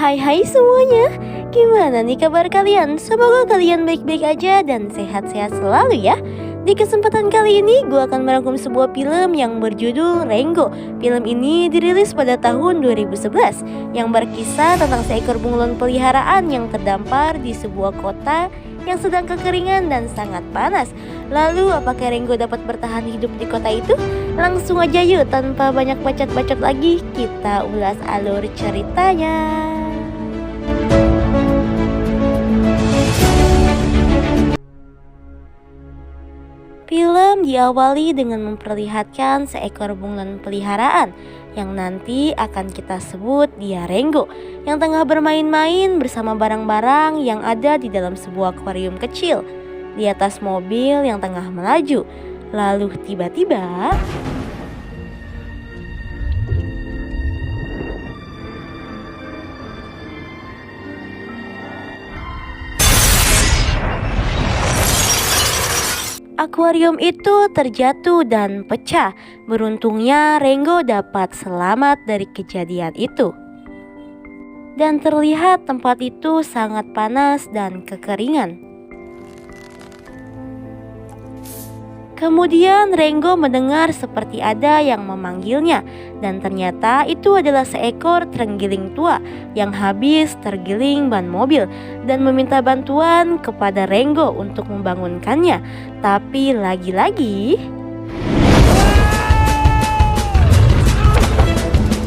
Hai semuanya, gimana nih kabar kalian? Semoga kalian baik-baik aja dan sehat-sehat selalu ya. Di kesempatan kali ini gue akan merangkum sebuah film yang berjudul Rengo. Film ini dirilis pada tahun 2011 yang berkisah tentang seekor bunglon peliharaan yang terdampar di sebuah kota yang sedang kekeringan dan sangat panas. Lalu apakah Rengo dapat bertahan hidup di kota itu? Langsung aja yuk, tanpa banyak bacot-bacot lagi, kita ulas alur ceritanya. Film diawali dengan memperlihatkan seekor bunglon peliharaan yang nanti akan kita sebut dia Rengo, yang tengah bermain-main bersama barang-barang yang ada di dalam sebuah akuarium kecil di atas mobil yang tengah melaju. Lalu tiba-tiba akuarium itu terjatuh dan pecah. Beruntungnya Rengo dapat selamat dari kejadian itu. Dan terlihat tempat itu sangat panas dan kekeringan. Kemudian Rengo mendengar seperti ada yang memanggilnya, dan ternyata itu adalah seekor terenggiling tua yang habis tergiling ban mobil dan meminta bantuan kepada Rengo untuk membangunkannya. Tapi lagi-lagi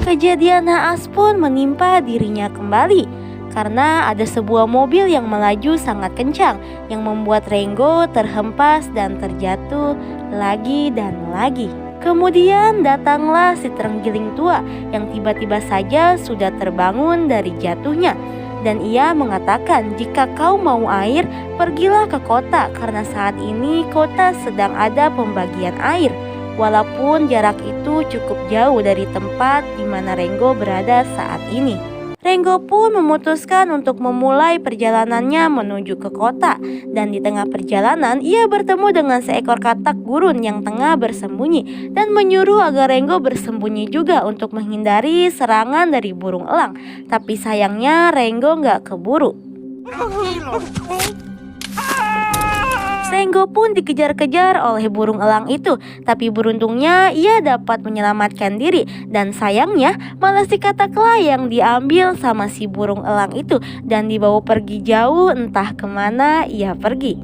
kejadian naas pun menimpa dirinya kembali, karena ada sebuah mobil yang melaju sangat kencang yang membuat Rengo terhempas dan terjatuh lagi dan lagi. Kemudian datanglah si terenggiling tua yang tiba-tiba saja sudah terbangun dari jatuhnya. Dan ia mengatakan, jika kau mau air, pergilah ke kota, karena saat ini kota sedang ada pembagian air. Walaupun jarak itu cukup jauh dari tempat di mana Rengo berada saat ini. Rengo pun memutuskan untuk memulai perjalanannya menuju ke kota. Dan di tengah perjalanan ia bertemu dengan seekor katak gurun yang tengah bersembunyi dan menyuruh agar Rengo bersembunyi juga untuk menghindari serangan dari burung elang. Tapi sayangnya Rengo nggak keburu. Rengo pun dikejar-kejar oleh burung elang itu, tapi beruntungnya ia dapat menyelamatkan diri. Dan sayangnya malah si kataklah yang diambil sama si burung elang itu dan dibawa pergi jauh, entah kemana ia pergi.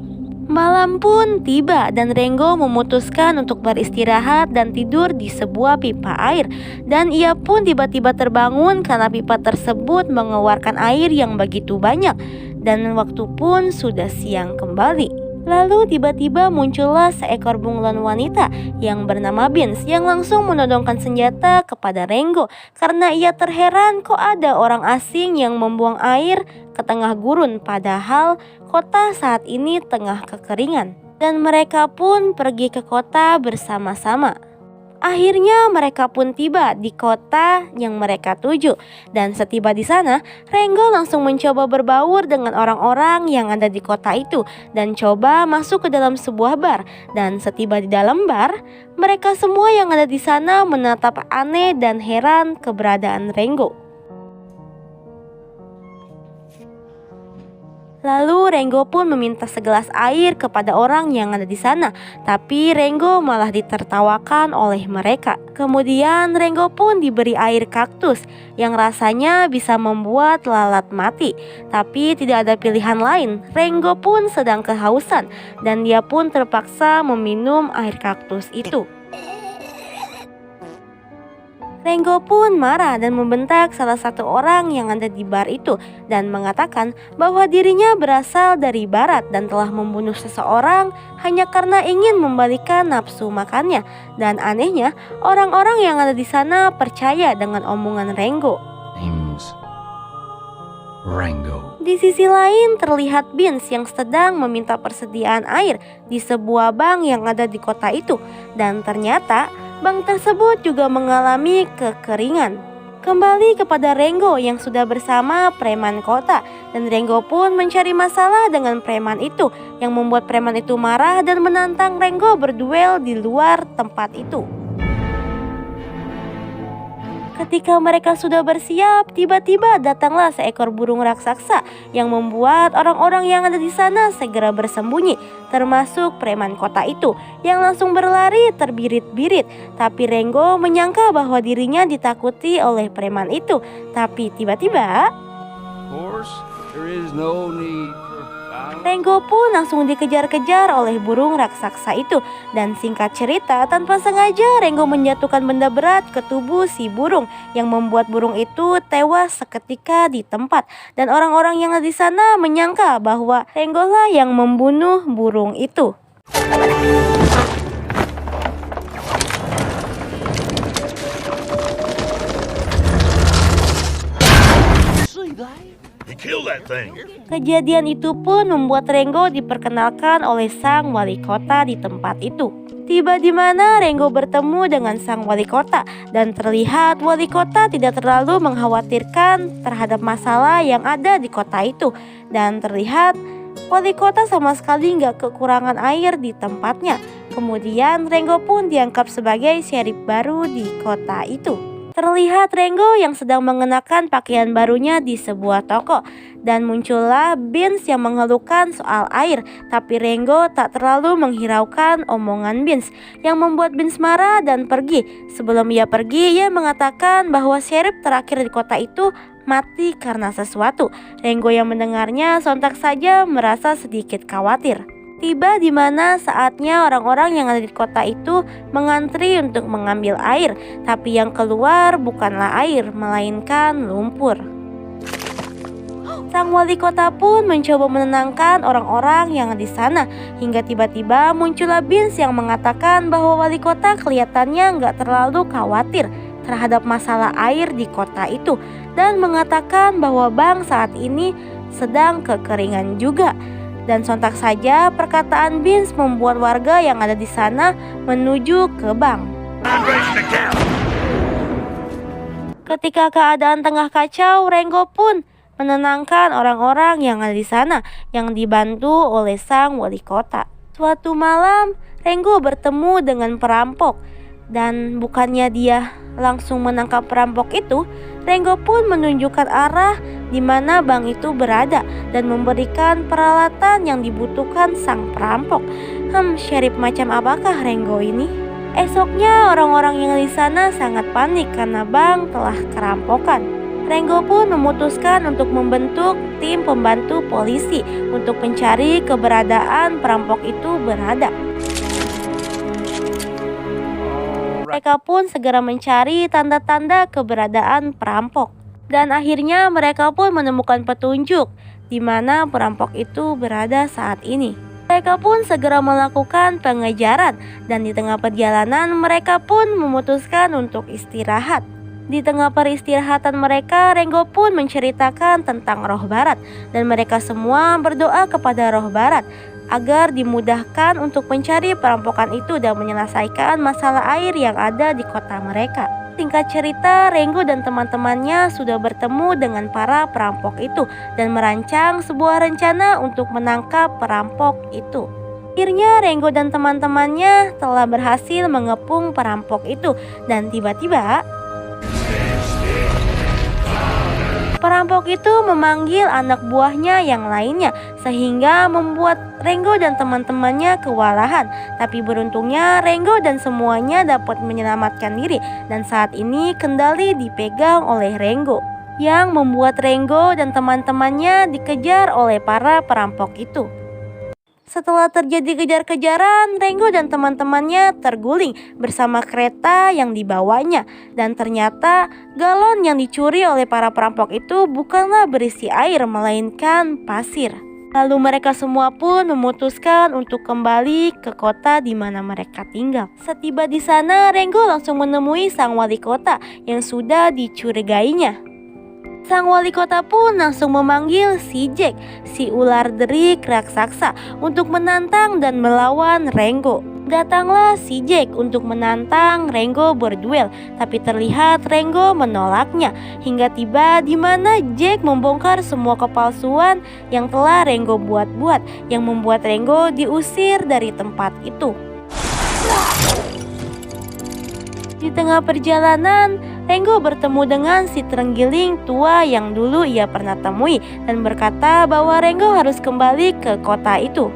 Malam pun tiba dan Rengo memutuskan untuk beristirahat dan tidur di sebuah pipa air. Dan ia pun tiba-tiba terbangun karena pipa tersebut mengeluarkan air yang begitu banyak. Dan waktu pun sudah siang kembali. Lalu tiba-tiba muncullah seekor bunglon wanita yang bernama Beans yang langsung menodongkan senjata kepada Rengo karena ia terheran kok ada orang asing yang membuang air ke tengah gurun, padahal kota saat ini tengah kekeringan. Dan mereka pun pergi ke kota bersama-sama. Akhirnya mereka pun tiba di kota yang mereka tuju. Dan setiba di sana, Rengo langsung mencoba berbaur dengan orang-orang yang ada di kota itu dan coba masuk ke dalam sebuah bar. Dan setiba di dalam bar, mereka semua yang ada di sana menatap aneh dan heran keberadaan Rengo. Lalu Rengo pun meminta segelas air kepada orang yang ada di sana, tapi Rengo malah ditertawakan oleh mereka. Kemudian Rengo pun diberi air kaktus yang rasanya bisa membuat lalat mati. Tapi tidak ada pilihan lain, Rengo pun sedang kehausan dan dia pun terpaksa meminum air kaktus itu. Rengo pun marah dan membentak salah satu orang yang ada di bar itu dan mengatakan bahwa dirinya berasal dari barat dan telah membunuh seseorang hanya karena ingin membalikan nafsu makannya. Dan anehnya, orang-orang yang ada di sana percaya dengan omongan Rengo. Di sisi lain terlihat Beans yang sedang meminta persediaan air di sebuah bank yang ada di kota itu. Dan ternyata bank tersebut juga mengalami kekeringan. Kembali kepada Rengo yang sudah bersama preman kota. Dan Rengo pun mencari masalah dengan preman itu, yang membuat preman itu marah dan menantang Rengo berduel di luar tempat itu. Ketika mereka sudah bersiap, tiba-tiba datanglah seekor burung raksasa yang membuat orang-orang yang ada di sana segera bersembunyi, termasuk preman kota itu yang langsung berlari terbirit-birit. Tapi Renggo menyangka bahwa dirinya ditakuti oleh preman itu. Tapi tiba-tiba Renggo pun langsung dikejar-kejar oleh burung raksasa itu. Dan singkat cerita, tanpa sengaja Renggo menjatuhkan benda berat ke tubuh si burung yang membuat burung itu tewas seketika di tempat. Dan orang-orang yang ada di sana menyangka bahwa Renggo lah yang membunuh burung itu. Kejadian itu pun membuat Renggo diperkenalkan oleh sang wali kota di tempat itu. Tiba di mana Renggo bertemu dengan sang wali kota dan terlihat wali kota tidak terlalu mengkhawatirkan terhadap masalah yang ada di kota itu. Dan terlihat wali kota sama sekali nggak kekurangan air di tempatnya. Kemudian Renggo pun diangkat sebagai sheriff baru di kota itu. Terlihat Renggo yang sedang mengenakan pakaian barunya di sebuah toko. Dan muncullah Beans yang mengeluhkan soal air. Tapi Renggo tak terlalu menghiraukan omongan Beans, yang membuat Beans marah dan pergi. Sebelum ia pergi, ia mengatakan bahwa sheriff terakhir di kota itu mati karena sesuatu. Renggo yang mendengarnya sontak saja merasa sedikit khawatir. Tiba di mana saatnya orang-orang yang ada di kota itu mengantri untuk mengambil air, tapi yang keluar bukanlah air, melainkan lumpur. Sang wali kota pun mencoba menenangkan orang-orang yang di sana, hingga tiba-tiba muncullah Beans yang mengatakan bahwa wali kota kelihatannya nggak terlalu khawatir terhadap masalah air di kota itu, dan mengatakan bahwa bank saat ini sedang kekeringan juga. Dan sontak saja perkataan Beans membuat warga yang ada di sana menuju ke bank. Ketika keadaan tengah kacau, Renggo pun menenangkan orang-orang yang ada di sana yang dibantu oleh sang wali kota. Suatu malam, Renggo bertemu dengan perampok. Dan bukannya dia langsung menangkap perampok itu, Renggo pun menunjukkan arah di mana bank itu berada dan memberikan peralatan yang dibutuhkan sang perampok. Sheriff macam apakah Renggo ini? Esoknya orang-orang yang di sana sangat panik karena bank telah kerampokan. Renggo pun memutuskan untuk membentuk tim pembantu polisi untuk mencari keberadaan perampok itu berada. Mereka pun segera mencari tanda-tanda keberadaan perampok. Dan akhirnya mereka pun menemukan petunjuk di mana perampok itu berada saat ini. Mereka pun segera melakukan pengejaran dan di tengah perjalanan mereka pun memutuskan untuk istirahat. Di tengah peristirahatan mereka, Renggo pun menceritakan tentang roh barat dan mereka semua berdoa kepada roh barat agar dimudahkan untuk mencari perampokan itu dan menyelesaikan masalah air yang ada di kota mereka. Singkat cerita, Renggo dan teman-temannya sudah bertemu dengan para perampok itu dan merancang sebuah rencana untuk menangkap perampok itu. Akhirnya Renggo dan teman-temannya telah berhasil mengepung perampok itu dan tiba-tiba perampok itu memanggil anak buahnya yang lainnya sehingga membuat Renggo dan teman-temannya kewalahan. Tapi beruntungnya Renggo dan semuanya dapat menyelamatkan diri dan saat ini kendali dipegang oleh Renggo, yang membuat Renggo dan teman-temannya dikejar oleh para perampok itu. Setelah terjadi kejar-kejaran, Renggo dan teman-temannya terguling bersama kereta yang dibawanya. Dan ternyata galon yang dicuri oleh para perampok itu bukanlah berisi air, melainkan pasir. Lalu mereka semua pun memutuskan untuk kembali ke kota di mana mereka tinggal. Setiba di sana, Renggo langsung menemui sang wali kota yang sudah dicurigainya. Sang wali kota pun langsung memanggil si Jack, si ular derik raksasa, untuk menantang dan melawan Renggo. Datanglah si Jack untuk menantang Renggo berduel, tapi terlihat Renggo menolaknya. Hingga tiba di mana Jack membongkar semua kepalsuan yang telah Renggo buat-buat, yang membuat Renggo diusir dari tempat itu. Di tengah perjalanan, Renggo bertemu dengan si terenggiling tua yang dulu ia pernah temui dan berkata bahwa Renggo harus kembali ke kota itu.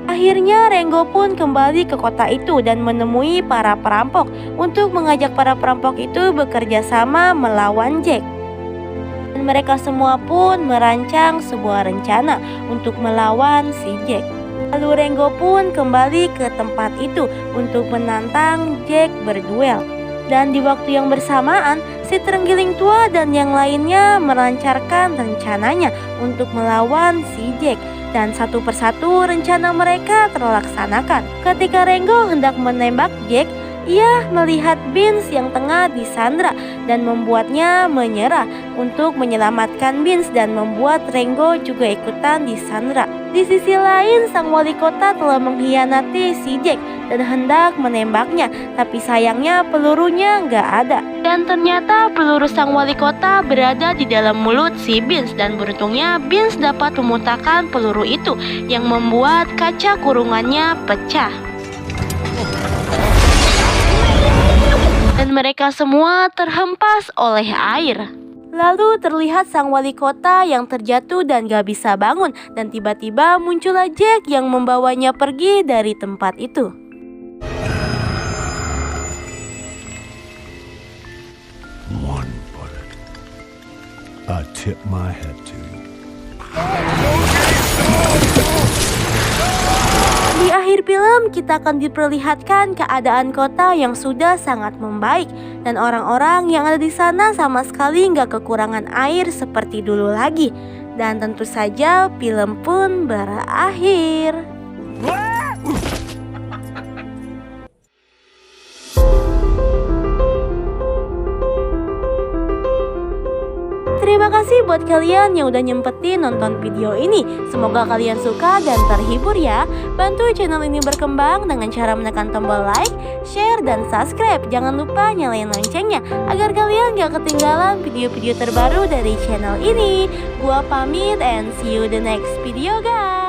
Akhirnya Renggo pun kembali ke kota itu dan menemui para perampok untuk mengajak para perampok itu bekerja sama melawan Jack. Dan mereka semua pun merancang sebuah rencana untuk melawan si Jack. Lalu Renggo pun kembali ke tempat itu untuk menantang Jack berduel. Dan di waktu yang bersamaan, si terenggiling tua dan yang lainnya melancarkan rencananya untuk melawan si Jack. Dan satu persatu rencana mereka terlaksanakan. Ketika Renggo hendak menembak Jack, ia melihat Beans yang tengah disandra dan membuatnya menyerah untuk menyelamatkan Beans dan membuat Renggo juga ikutan disandra. Di sisi lain, sang wali kota telah mengkhianati si Jack dan hendak menembaknya, tapi sayangnya pelurunya nggak ada. Dan ternyata peluru sang wali kota berada di dalam mulut si Beans dan beruntungnya Beans dapat memuntahkan peluru itu yang membuat kaca kurungannya pecah. Dan mereka semua terhempas oleh air. Lalu terlihat sang wali kota yang terjatuh dan gak bisa bangun. Dan tiba-tiba muncullah Jack yang membawanya pergi dari tempat itu. One bullet. I tip my hat to you. Di akhir film kita akan diperlihatkan keadaan kota yang sudah sangat membaik dan orang-orang yang ada di sana sama sekali nggak kekurangan air seperti dulu lagi. Dan tentu saja film pun berakhir. Terima kasih buat kalian yang udah nyempetin nonton video ini. Semoga kalian suka dan terhibur ya. Bantu channel ini berkembang dengan cara menekan tombol like, share, dan subscribe. Jangan lupa nyalain loncengnya agar kalian gak ketinggalan video-video terbaru dari channel ini. Gua pamit and see you the next video guys.